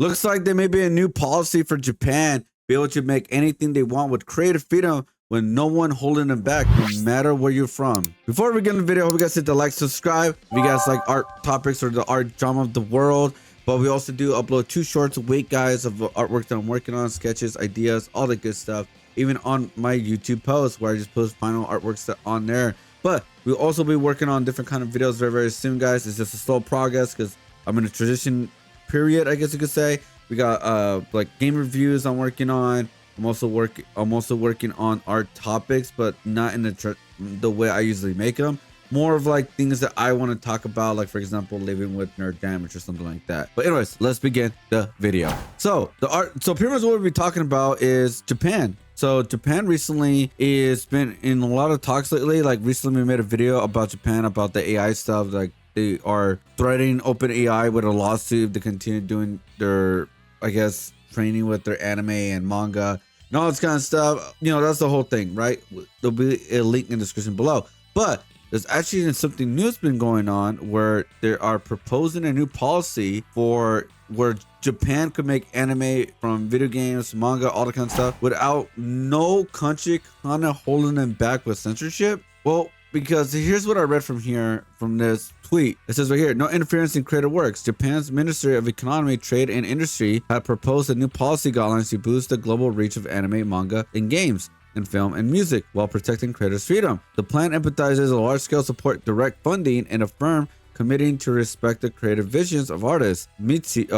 Looks like there may be a new policy for Japan, be able to make anything they want with creative freedom with no one holding them back, no matter where you're from. Before we get in the video, I hope you guys hit the like, subscribe. If you guys like art topics or the art drama of the world, but we also do upload 2 shorts a week, guys, of artwork that I'm working on, sketches, ideas, all the good stuff. Even on my YouTube posts where I just post final artworks that on there. But we'll also be working on different kind of videos very, very soon, guys. It's just a slow progress because I'm in a transition period, I guess you could say. We got like game reviews I'm working on. I'm also working on art topics, but not in the way I usually make them. More of like things that I want to talk about, like for example, living with nerd damage or something like that. But anyways, let's begin the video. So pretty much what we'll be talking about is Japan. So Japan recently is been in a lot of talks lately. Like recently we made a video about Japan, about the AI stuff. Like they are threatening OpenAI with a lawsuit to continue doing their, I guess, training with their anime and manga and all this kind of stuff. You know, that's the whole thing, right? There'll be a link in the description below. But there's actually something new that's been going on where they are proposing a new policy for where Japan could make anime from video games, manga, all that kind of stuff without no country kind of holding them back with censorship. Well, because here's what I read from this tweet. It says right here, no interference in creative works. Japan's Ministry of Economy, Trade and Industry had proposed a new policy guidelines to boost the global reach of anime, manga, and games, and film and music while protecting creators' freedom. The plan empathizes a large-scale support direct funding and a firm committing to respect the creative visions of artists. METI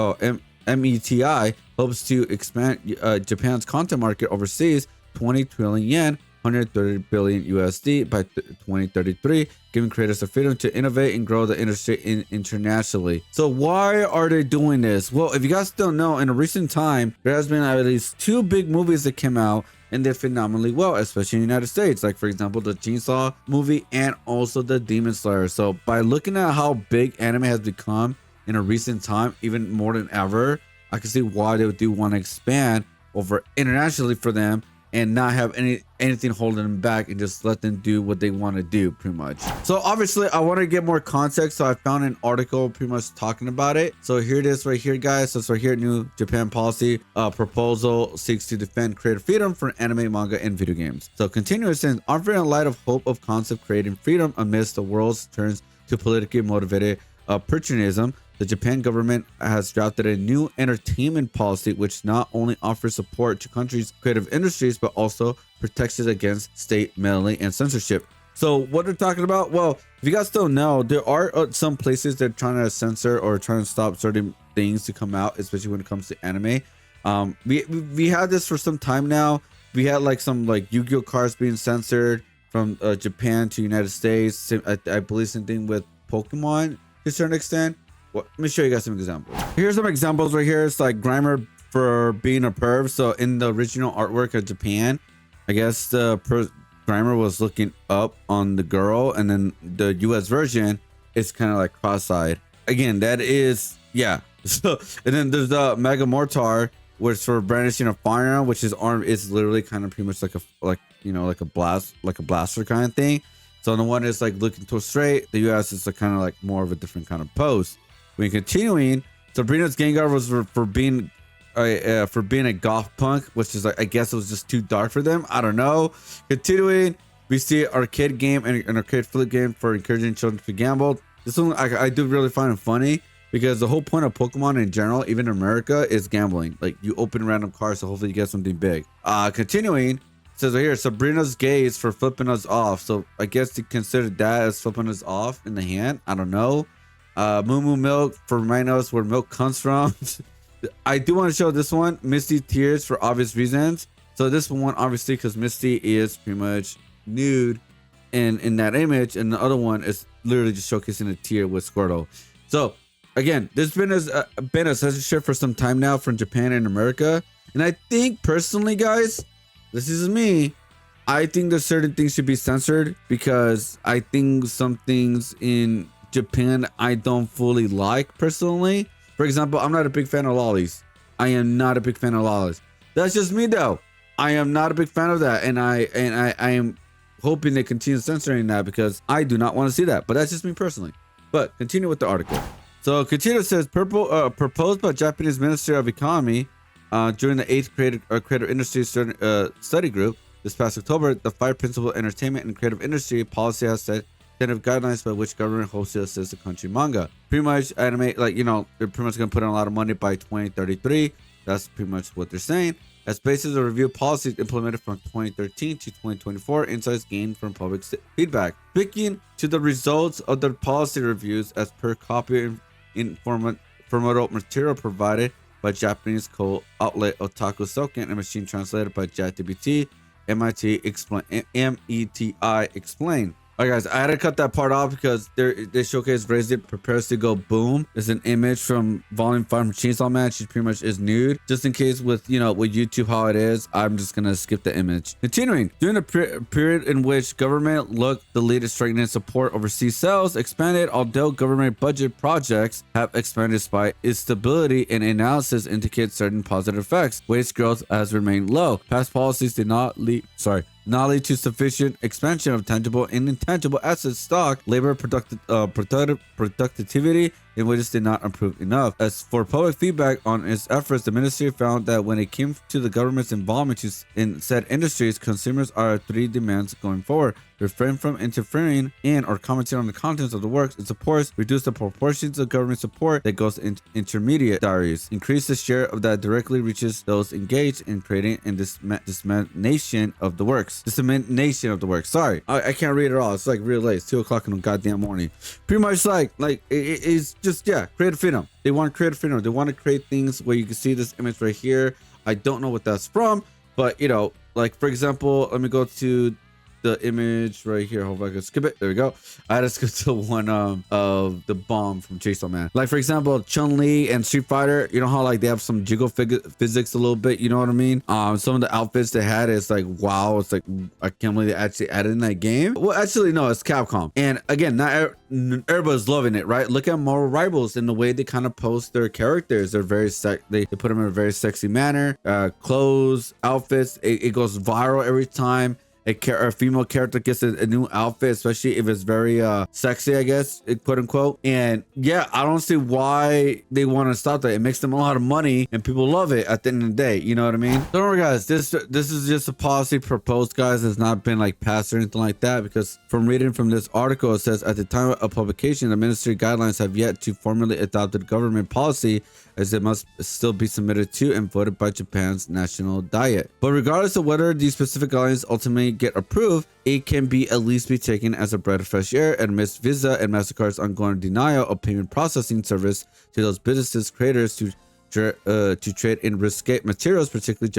hopes to expand Japan's content market overseas 20 trillion yen, 130 billion USD by 2033, giving creators the freedom to innovate and grow the industry internationally. So why are they doing this? Well, if you guys don't know, in a recent time, there has been at least 2 big movies that came out and did phenomenally well, especially in the United States. Like for example, the Chainsaw movie and also the Demon Slayer. So by looking at how big anime has become in a recent time, even more than ever, I can see why they do want to expand over internationally for them and not have anything holding them back and just let them do what they want to do pretty much. So obviously I want to get more context, so I found an article pretty much talking about it. So here it is right here, guys. So it's right here, new Japan policy proposal seeks to defend creative freedom for anime, manga, and video games. So continuing saying, offering a light of hope of concept creating freedom amidst the world's turns to politically motivated protectionism, the Japan government has drafted a new entertainment policy which not only offers support to countries' creative industries, but also protects it against state meddling and censorship. So what they're talking about? Well, if you guys don't know, there are some places that are trying to censor or trying to stop certain things to come out, especially when it comes to anime. We had this for some time now. We had like some like Yu-Gi-Oh cards being censored from Japan to United States. I believe same thing with Pokemon to a certain extent. Well, let me show you guys some examples. Here's some examples right here. It's like Grimer for being a perv. So in the original artwork of Japan, I guess the Grimer was looking up on the girl, and then the US version is kind of like cross-eyed. Again, that is, yeah. So, and then there's the Mega Mortar, which for brandishing a firearm, which his arm is literally kind of pretty much like a blaster kind of thing. So the one is like looking towards straight. The US is a kind of like more of a different kind of pose. When continuing, Sabrina's Gengar was for being a goth punk, which is like, I guess it was just too dark for them. I don't know. Continuing, we see arcade game and an arcade flip game for encouraging children to gamble. This one I do really find it funny because the whole point of Pokemon in general, even in America, is gambling. Like you open random cards, so hopefully you get something big. Continuing, it says right here, Sabrina's gaze for flipping us off. So I guess you consider that as flipping us off in the hand. I don't know. Moo Moo Milk for reminding us where milk comes from. I do want to show this one, Misty Tears, for obvious reasons. So this one, obviously, because Misty is pretty much nude in that image, and the other one is literally just showcasing a tear with Squirtle. So again, there's been a censorship for some time now from Japan and America, and I think personally, guys, this is me, I think there's certain things should be censored because I think some things in Japan I don't fully like personally. For example, I'm not a big fan of lollies. I am not a big fan of lollies. That's just me though. I am not a big fan of that, and I am hoping they continue censoring that because I do not want to see that. But that's just me personally. But continue with the article. So Continue says proposed by Japanese Ministry of Economy during the 8th creative industry study group this past October. The 5 principal entertainment and creative industry policy has set tentative guidelines by which government hopes to assist the country manga. Pretty much anime, like, you know, they're pretty much going to put in a lot of money by 2033. That's pretty much what they're saying. As basis of review policies implemented from 2013 to 2024, insights gained from public feedback. Speaking to the results of the policy reviews as per copy informative material provided by Japanese outlet Otaku Soken and machine translated by ChatGPT, MIT explain. All right, guys, I had to cut that part off because they showcase raised it prepares to go boom. It's an image from Volume 5 from Chainsaw Man. She pretty much is nude. Just in case with, you know, with YouTube how it is, I'm just going to skip the image. Continuing, during the period in which government looked the lead in strengthening support overseas sales expanded, although government budget projects have expanded despite instability and analysis indicates certain positive effects. Wage growth has remained low. Past policies did not lead to sufficient expansion of tangible and intangible assets, stock, labor productivity, in wages did not improve enough. As for public feedback on its efforts, the ministry found that when it came to the government's involvement in said industries, consumers are 3 demands going forward: refrain from interfering in or commenting on the contents of the works it supports, reduce the proportions of government support that goes in intermediaries, increase the share of that directly reaches those engaged in creating and dissemination of the works. Sorry, I can't read it all. It's like real late. It's 2 o'clock in the goddamn morning. Pretty much it's just, yeah, creative freedom. They want creative freedom. They want to create things where you can see this image right here. I don't know what that's from, but, you know, like, for example, let me go to the image right here. Hope I can skip it. There we go. I had to skip to one of the bomb from Chainsaw Man. Like, for example, Chun-Li and Street Fighter, you know how like they have some jiggle physics a little bit, you know what I mean? Some of the outfits they had is like, wow, it's like, I can't believe they actually added in that game. Well, actually, no, it's Capcom. And again, not everybody's loving it, right? Look at Marvel Rivals and the way they kind of post their characters. They're very they put them in a very sexy manner. Clothes, outfits, it goes viral every time a female character gets a new outfit, especially if it's very sexy, I guess, quote unquote. And yeah, I don't see why they want to stop that. It makes them a lot of money and people love it at the end of the day, you know what I mean? Don't worry, guys, this is just a policy proposed, guys. It's not been like passed or anything like that, because from reading from this article, it says at the time of publication, the ministry guidelines have yet to formally adopted government policy, as it must still be submitted to and voted by Japan's national diet. But regardless of whether these specific guidelines ultimately get approved, it can at least be taken as a breath of fresh air amidst Visa and MasterCard's ongoing denial of payment processing service to those businesses creators to trade in risque materials, particularly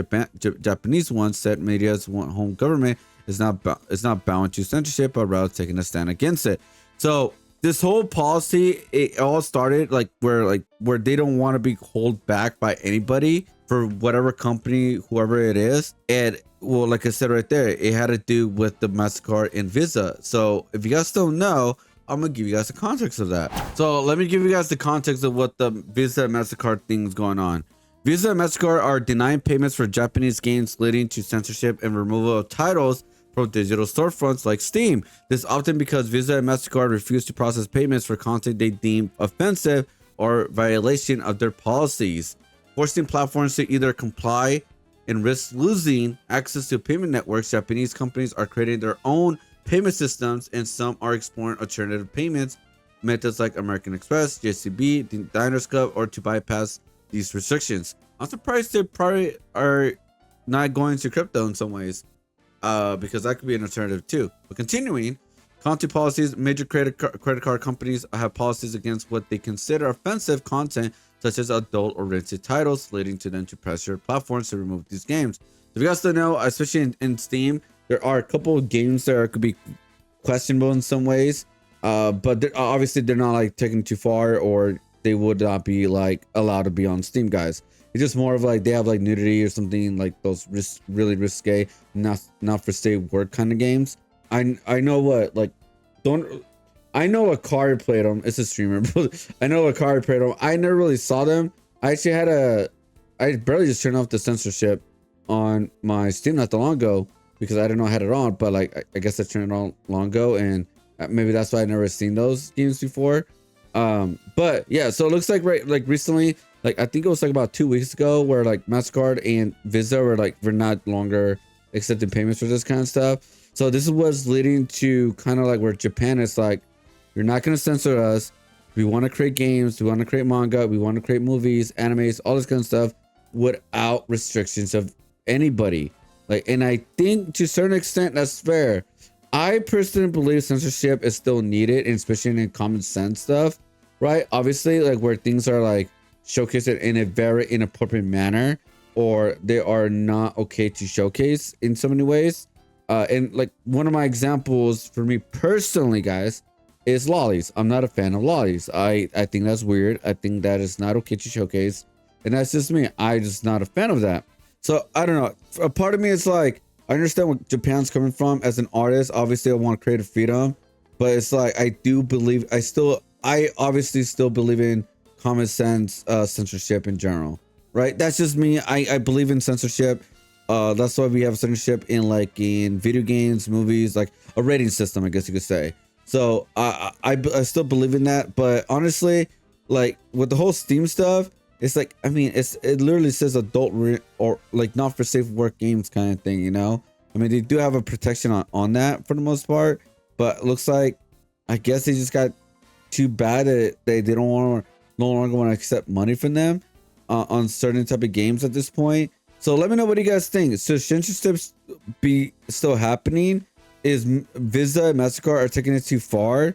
Japanese ones. Said media's home government is not bound to censorship, but rather taking a stand against it. So this whole policy, it all started where they don't want to be held back by anybody for whatever company, whoever it is. And well, like I said right there, it had to do with the MasterCard and Visa. So if you guys don't know, I'm gonna give you guys the context of that. So let me give you guys the context of what the Visa and MasterCard thing is going on. Visa and MasterCard are denying payments for Japanese games, leading to censorship and removal of titles from digital storefronts like Steam. This often because Visa and MasterCard refuse to process payments for content they deem offensive or violation of their policies, forcing platforms to either comply and risk losing access to payment networks. Japanese companies are creating their own payment systems, and some are exploring alternative payments methods like American Express, JCB, Diners Club, or to bypass these restrictions. I'm surprised they probably are not going to crypto in some ways, because that could be an alternative too. But continuing, content policies, major credit card companies have policies against what they consider offensive content, such as adult-oriented titles, leading to them to pressure platforms to remove these games. If you guys don't know, especially in Steam, there are a couple of games that could be questionable in some ways, but obviously they're not like taken too far, or they would not be like allowed to be on Steam, guys. It's just more of like they have like nudity or something, like those really risque, not for safe work kind of games. I know what I know Akari played them. It's a streamer. I know Akari played them. I never really saw them. I actually I barely just turned off the censorship on my Steam not that long ago because I didn't know I had it on. But like I guess I turned it on long ago, and maybe that's why I never seen those games before. But yeah, so it looks like like recently, like I think it was like about 2 weeks ago, where like MasterCard and Visa were like we're not longer accepting payments for this kind of stuff. So this is what's leading to kind of like where Japan is like, you're not gonna censor us. We want to create games, we want to create manga, we want to create movies, animes, all this kind of stuff without restrictions of anybody. Like, and I think to a certain extent that's fair. I personally believe censorship is still needed, and especially in common sense stuff, right? Obviously, like where things are like showcased in a very inappropriate manner, or they are not okay to showcase in so many ways. And like one of my examples for me personally, guys, is lollies. I'm not a fan of lollies. I think that's weird. I think that is not okay to showcase, and that's just me. I just not a fan of that. So I don't know. A part of me is like, I understand what Japan's coming from as an artist. Obviously, I want creative freedom, but it's like I do believe I obviously still believe in common sense censorship in general, right? That's just me. I believe in censorship. That's why we have censorship in video games, movies, like a rating system, I guess you could say. So I still believe in that, but honestly, like with the whole Steam stuff, it's like, I mean, it literally says adult or like not for safe work games kind of thing, you know? I mean, they do have a protection on that for the most part, but it looks like, I guess they just got too bad that they no longer want to accept money from them on certain type of games at this point. So let me know what you guys think. Should censorship be still happening? Is Visa and MasterCard are taking it too far?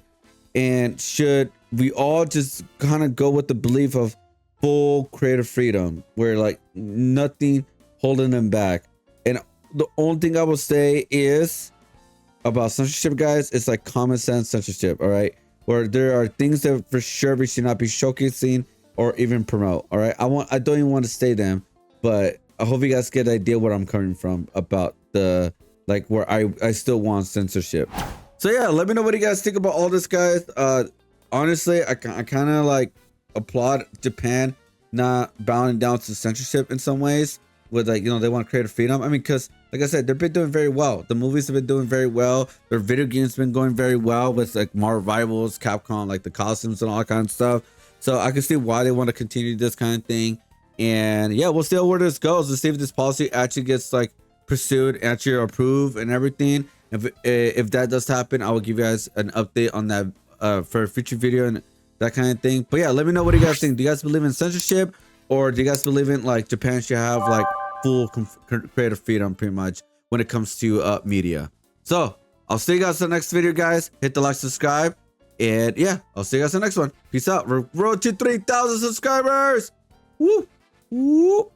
And should we all just kind of go with the belief of full creative freedom, where like nothing holding them back? And the only thing I will say is about censorship, guys, it's like common sense censorship, all right? Where there are things that for sure we should not be showcasing or even promote, all right? I don't even want to say them, but I hope you guys get an idea where I'm coming from about the like where I still want censorship. So yeah, let me know what you guys think about all this, guys. Honestly, I kind of like applaud Japan not bowing down to censorship in some ways, with like, you know, they want creative freedom. I mean, because like I said, they've been doing very well. The movies have been doing very well. Their video games been going very well with like Marvel Rivals, Capcom, like the costumes and all that kind of stuff. So I can see why they want to continue this kind of thing. And yeah, we'll see where this goes. Let's see if this policy actually gets like pursued, actually approved and everything. If that does happen, I will give you guys an update on that for a future video and that kind of thing. But yeah, let me know what you guys think. Do you guys believe in censorship, or do you guys believe in like Japan should have like full creative freedom pretty much when it comes to media? So I'll see you guys in the next video, guys. Hit the like, subscribe, and yeah, I'll see you guys in the next one. Peace out. We're road to 3,000 subscribers. Woo! Woo!